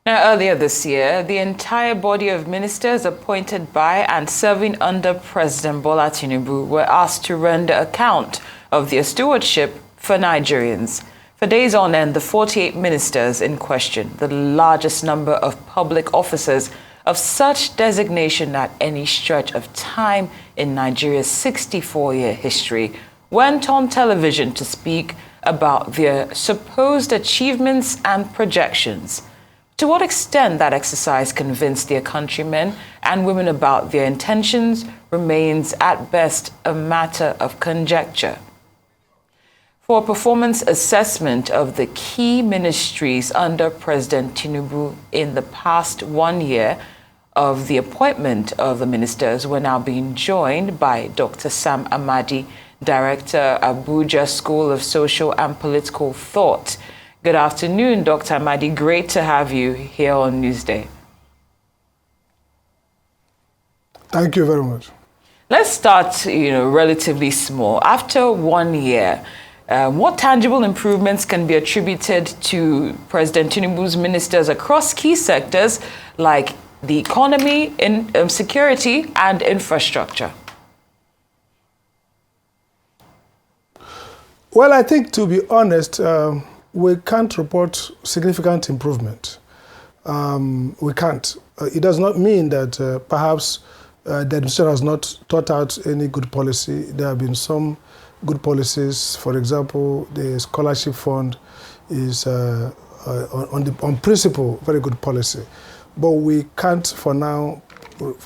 Now, earlier this year, the entire body of ministers appointed by and serving under President Bola Tinubu were asked to render account of their stewardship for Nigerians. For days on end, the 48 ministers in question, the largest number of public officers of such designation at any stretch of time in Nigeria's 64-year history, went on television to speak about their supposed achievements and projections. To what extent that exercise convinced their countrymen and women about their intentions remains at best a matter of conjecture. For a performance assessment of the key ministries under President Tinubu in the past 1 year of the appointment of the ministers, we're now being joined by Dr. Sam Amadi, Director, Abuja School of Social and Political Thought. Good afternoon, Dr. Amadi. Great to have you here on Newsday. Thank you very much. Let's start, relatively small. After 1 year, what tangible improvements can be attributed to President Tinubu's ministers across key sectors like the economy, security, and infrastructure? Well, I think, to be honest, we can't report significant improvement. We can't. It does not mean that perhaps the administration has not thought out any good policy. There have been some good policies. For example, the scholarship fund is on principle very good policy, but we can't for now.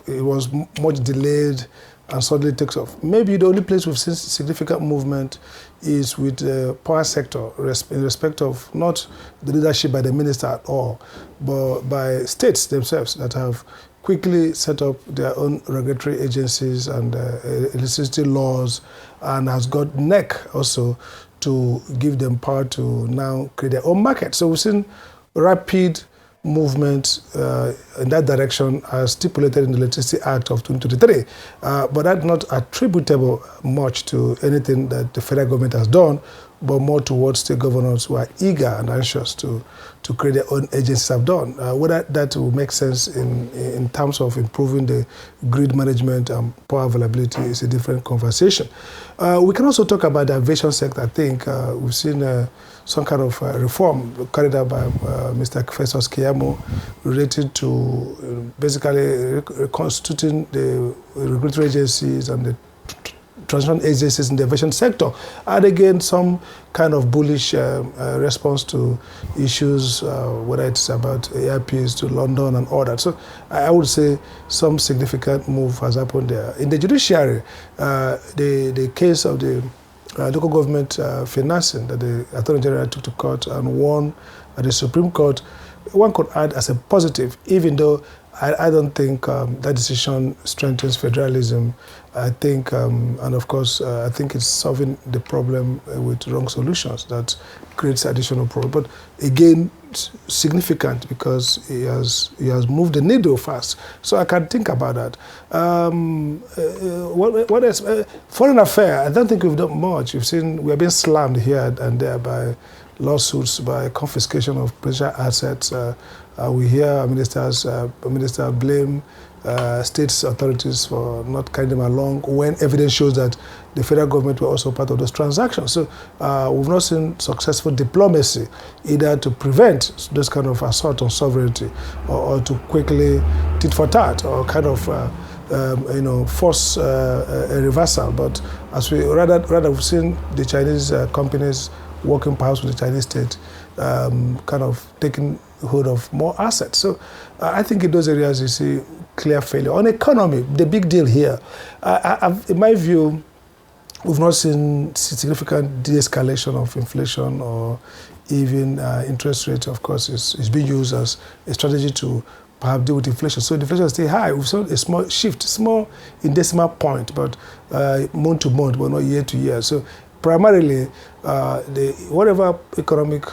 It was much delayed and suddenly takes off. Maybe the only place we've seen significant movement is with the power sector in respect of not the leadership by the minister at all, but by states themselves that have quickly set up their own regulatory agencies and electricity laws, and has got neck also to give them power to now create their own market. So we've seen rapid movement in that direction as stipulated in the Electricity Act of 2023. But that's not attributable much to anything that the federal government has done, but more towards state governors who are eager and anxious to create their own agencies have done. Whether that will make sense in terms of improving the grid management and power availability is a different conversation. We can also talk about the aviation sector. I think we've seen some kind of reform carried out by Mr. Festus Keyamo related to basically reconstituting the regulatory agencies and the transition agencies in the aviation sector, and again some kind of bullish response to issues, whether it's about AIPs to London and all that. So I would say some significant move has happened there. In the judiciary, the case of the local government financing that the Attorney General took to court and won at the Supreme Court, one could add as a positive, even though I don't think that decision strengthens federalism. I think, and of course, I think it's solving the problem with wrong solutions that creates additional problem. But again, significant because he has moved the needle fast. So I can think about that. What else? Foreign affairs, I don't think we've done much. You've seen we have been slammed here and there by lawsuits, by confiscation of presidential assets. We hear minister blame states authorities for not carrying them along when evidence shows that the federal government were also part of those transactions. So we've not seen successful diplomacy either to prevent those kind of assault on sovereignty or to quickly tit for tat or kind of force a reversal. But as we rather we've seen the Chinese companies working perhaps with the Chinese state, kind of taking hold of more assets. So I think in those areas you see clear failure. On economy, the big deal here, in my view, we've not seen significant de-escalation of inflation or even interest rate. Of course, is being used as a strategy to perhaps deal with inflation. So inflation is still high. We've seen a small shift, small in decimal point, but month to month, but not year to year. So primarily, whatever economic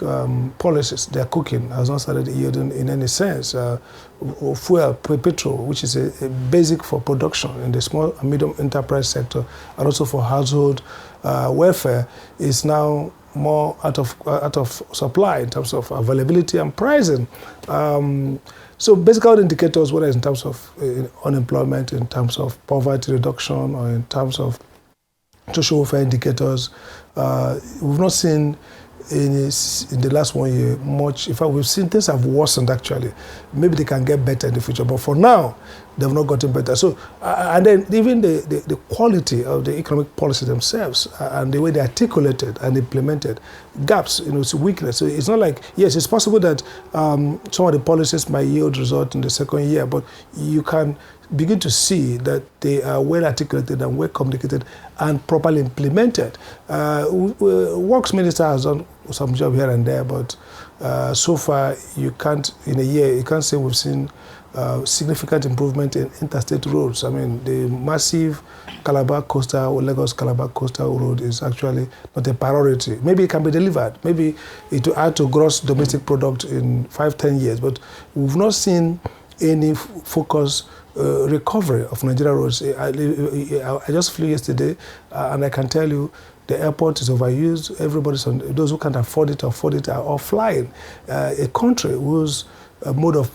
policies they're cooking has not started yielding in any sense. Fuel, petrol, which is a basic for production in the small and medium enterprise sector, and also for household welfare, is now more out of supply in terms of availability and pricing. So basically, all the indicators, whether it's in terms of unemployment, in terms of poverty reduction, or in terms of social welfare indicators, we've not seen in the last 1 year much. In fact, we've seen things have worsened actually. Maybe they can get better in the future, but for now, they've not gotten better. So, and then even the quality of the economic policy themselves and the way they articulated and implemented, gaps, it's a weakness. So it's not like, yes, it's possible that some of the policies might yield result in the second year, but you can begin to see that they are well articulated and well communicated and properly implemented. Works Minister has done some job here and there, but so far you can't, in a year, you can't say we've seen significant improvement in interstate roads. I mean, the massive Lagos Calabar Coastal Road is actually not a priority. Maybe it can be delivered. Maybe it will add to gross domestic product in 5-10 years, but we've not seen any focus recovery of Nigeria roads. I just flew yesterday, and I can tell you the airport is overused. Everybody's on. Those who can't afford it are all flying. A country whose mode of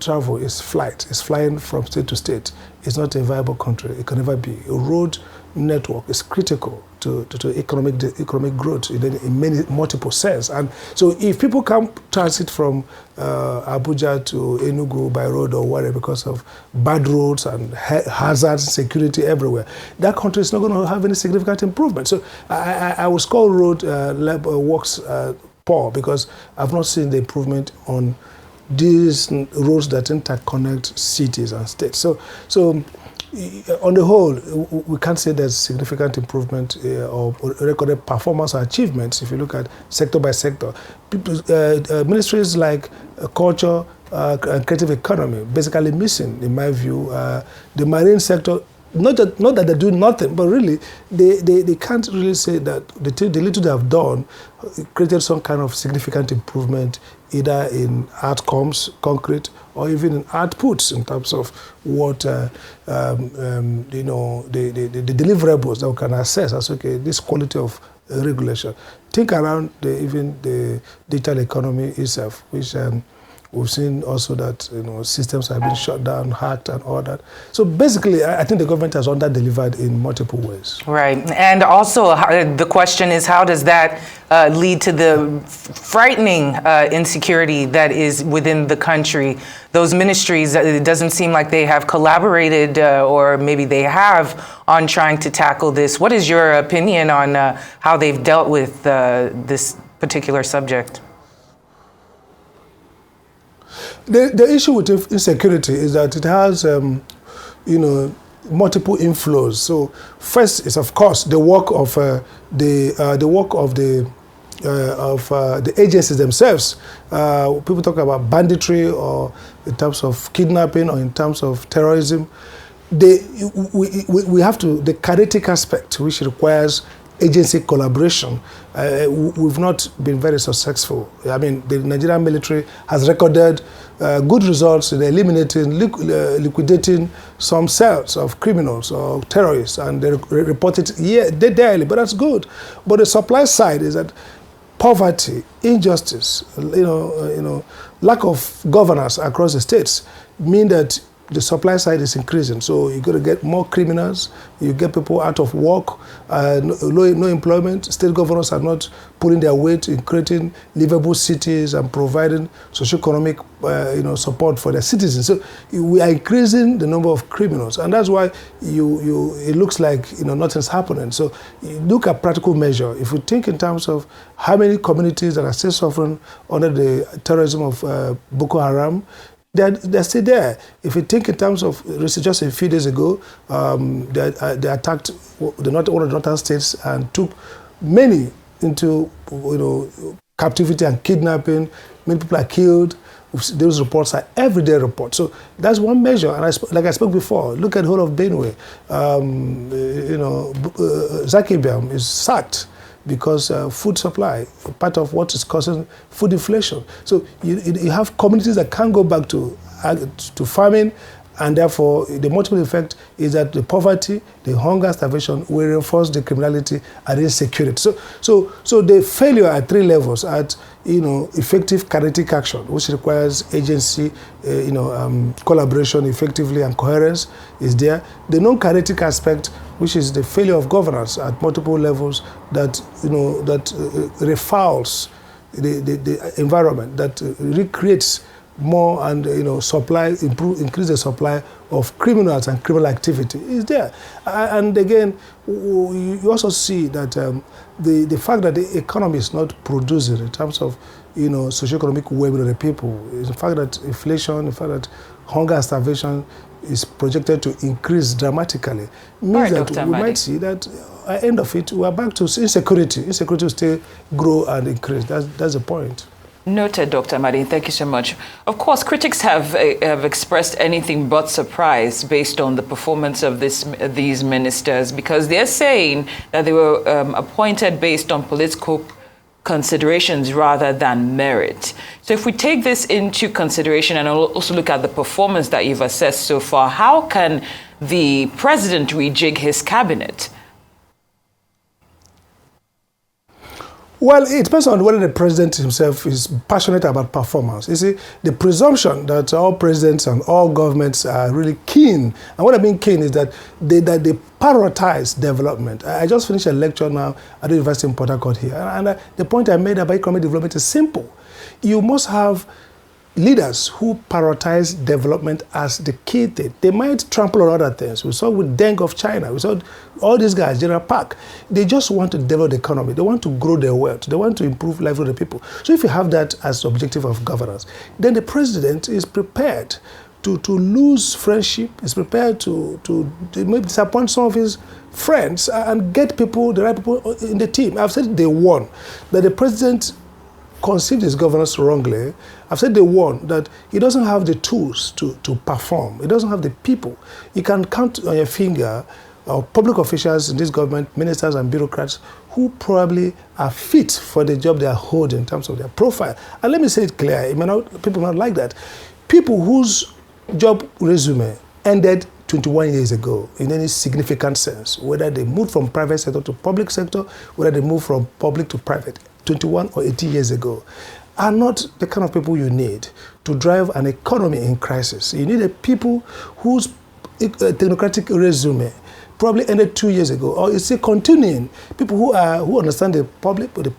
travel is flight, is flying from state to state. It's not a viable country. It can never be. A road network is critical to economic growth in many multiple sense. And so if people can't transit from Abuja to Enugu by road or whatever because of bad roads and hazards, security everywhere, that country is not going to have any significant improvement. So I would call road works poor because I've not seen the improvement on these roads that interconnect cities and states. So on the whole, we can't say there's significant improvement or recorded performance or achievements if you look at sector by sector. Ministries like culture and creative economy basically missing, in my view. The marine sector, not that they do nothing, but really they can't really say that the little they have done created some kind of significant improvement either in outcomes, concrete, or even in outputs in terms of what the deliverables that we can assess as okay, this quality of regulation. Think around even the digital economy itself, which we've seen also that systems have been shut down, hacked, and all that. So basically, I think the government has under-delivered in multiple ways. Right, and also the question is, how does that lead to the frightening insecurity that is within the country? Those ministries, it doesn't seem like they have collaborated, or maybe they have, on trying to tackle this. What is your opinion on how they've dealt with this particular subject? The issue with insecurity is that it has, multiple inflows. So first is, of course, the work of the agencies themselves. People talk about banditry, or in terms of kidnapping, or in terms of terrorism. We have to, the kinetic aspect, which requires agency collaboration, we've not been very successful. I mean, the Nigerian military has recorded good results in eliminating, liquidating some cells of criminals or terrorists, and they report it daily, but that's good. But the supply side is that poverty, injustice, lack of governance across the states mean that the supply side is increasing. So you're going to get more criminals, you get people out of work, no employment. State governors are not pulling their weight in creating livable cities and providing socioeconomic support for their citizens. So we are increasing the number of criminals, and that's why it looks like nothing's happening. So you look at practical measure. If you think in terms of how many communities that are still suffering under the terrorism of Boko Haram, they're still there. If you think in terms of, just a few days ago, they attacked one of the northern states and took many into captivity and kidnapping. Many people are killed. Those reports are everyday reports. So that's one measure. And like I spoke before, look at the whole of Benue. Zakibiam is sacked because food supply, part of what is causing food inflation. So you have communities that can't go back to farming, And therefore, the multiple effect is that the poverty, the hunger, starvation will reinforce the criminality and insecurity. So the failure at 3 levels, at effective kinetic action, which requires agency, collaboration effectively and coherence, is there. The non-kinetic aspect, which is the failure of governance at multiple levels, that refouls the environment, that recreates more and increase the supply of criminals and criminal activity is there. And again, you also see that the fact that the economy is not producing in terms of socioeconomic well-being of the people, the fact that inflation, the fact that hunger and starvation is projected to increase dramatically, means that we might see that at the end of it, we are back to insecurity. Insecurity will still grow and increase. That's the point. Noted, Dr. Amadi. Thank you so much. Of course, critics have expressed anything but surprise based on the performance of these ministers, because they're saying that they were appointed based on political considerations rather than merit. So if we take this into consideration and also look at the performance that you've assessed so far, how can the president rejig his cabinet? Well, it depends on whether the president himself is passionate about performance. You see, the presumption that all presidents and all governments are really keen, and what I mean keen is that they prioritize development. I just finished a lecture now at the University in Port Harcourt here, and the point I made about economic development is simple. You must have leaders who prioritize development as the key thing. They might trample on other things. We saw with Deng of China. We saw all these guys, General Park. They just want to develop the economy. They want to grow their wealth. They want to improve livelihood of the people. So if you have that as the objective of governance, then the president is prepared to lose friendship, is prepared to maybe disappoint some of his friends and get people, the right people in the team. I've said day one that the president conceived his governance wrongly. I've said day one that he doesn't have the tools to perform. He doesn't have the people. You can count on your finger public officials in this government, ministers and bureaucrats, who probably are fit for the job they are holding in terms of their profile. And let me say it clear, people might not like that. People whose job resume ended 21 years ago in any significant sense, whether they moved from private sector to public sector, whether they moved from public to private, 21 or 80 years ago, are not the kind of people you need to drive an economy in crisis. You need a people whose technocratic resume probably ended 2 years ago, or is still continuing. People who understand the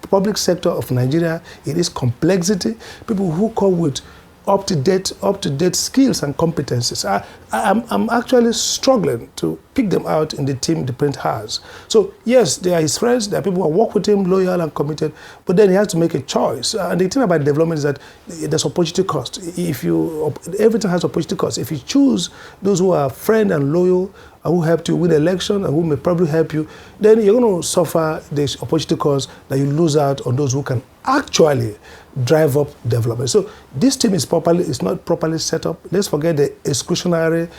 public sector of Nigeria, it is complexity. People who come with up-to-date skills and competencies. I'm actually struggling to pick them out in the team the president has. So yes, they are his friends. There are people who work with him, loyal and committed. But then he has to make a choice. And the thing about development is that there's opportunity cost. Everything has opportunity cost. If you choose those who are friend and loyal, who helped you win the election and who may probably help you, then you're going to suffer the opportunity cost that you lose out on those who can actually drive up development. So this team is not properly set up. Let's forget the exclusionary,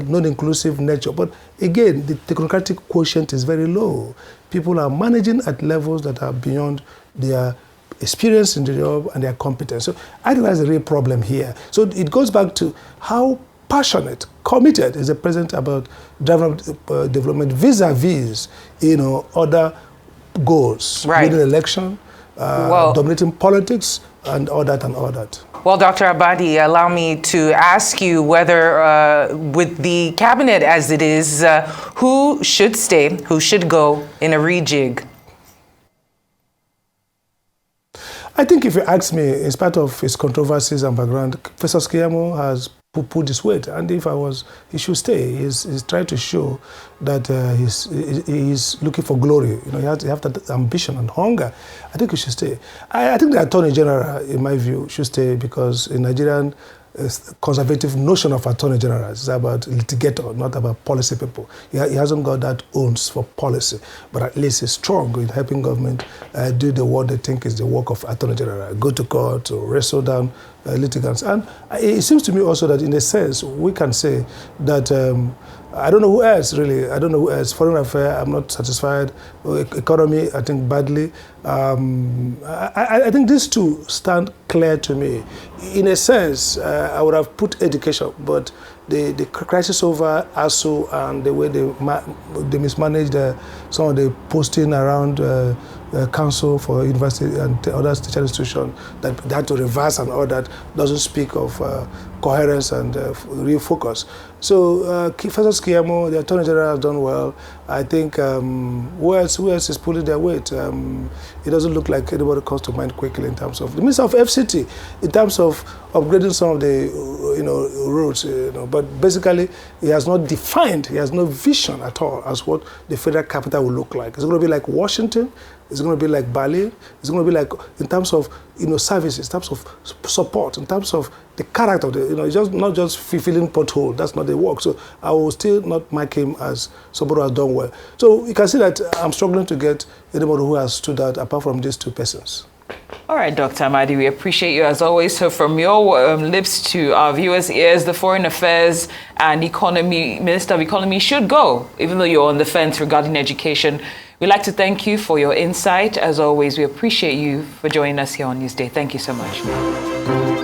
non-inclusive nature. But again, the technocratic quotient is very low. People are managing at levels that are beyond their experience in the job and their competence. So I think that's the real problem here. So it goes back to how passionate, committed is the president about development vis-a-vis, other goals, winning election, dominating politics, and all that. Well, Dr. Amadi, allow me to ask you whether, with the cabinet as it is, who should stay, who should go in a rejig? I think if you ask me, in spite of his controversies and background, Professor Keyamo has put this weight, and if I was, he should stay. He's trying to show that he's looking for glory. You have that ambition and hunger. I think he should stay. I think the Attorney General, in my view, should stay, because in Nigerian conservative notion of Attorney General is about litigator, not about policy people. He hasn't got that ounce for policy, but at least he's strong in helping government do the work they think is the work of Attorney General, go to court to wrestle down litigants. And it seems to me also that in a sense we can say that I don't know who else, really. I don't know who else. Foreign affairs, I'm not satisfied. Economy, I think badly. I think these two stand clear to me. In a sense, I would have put education, but the crisis over ASU and the way they mismanaged some of the posting around council for university and other teaching institutions, that they had to reverse and all that, doesn't speak of coherence and real focus. So Festus Keyamo, the Attorney General, has done well. I think who else is pulling their weight? It doesn't look like anybody comes to mind quickly in terms of the Minister of FCT, in terms of upgrading some of the roads. But basically, he has not defined, he has no vision at all as what the federal capital will look like. It's going to be like Washington. It's going to be like Berlin. It's going to be like, in terms of services, in terms of support, in terms of the character of the, it's just not just fulfilling pothole. That's not the work. So I will still not mark him as somebody who has done well. So you can see that I'm struggling to get anybody who has stood out apart from these two persons. All right, Dr. Amadi, we appreciate you as always. So from your lips to our viewers' ears, the Foreign Affairs and Economy Minister of Economy should go, even though you're on the fence regarding education. We'd like to thank you for your insight. As always, we appreciate you for joining us here on Newsday. Thank you so much.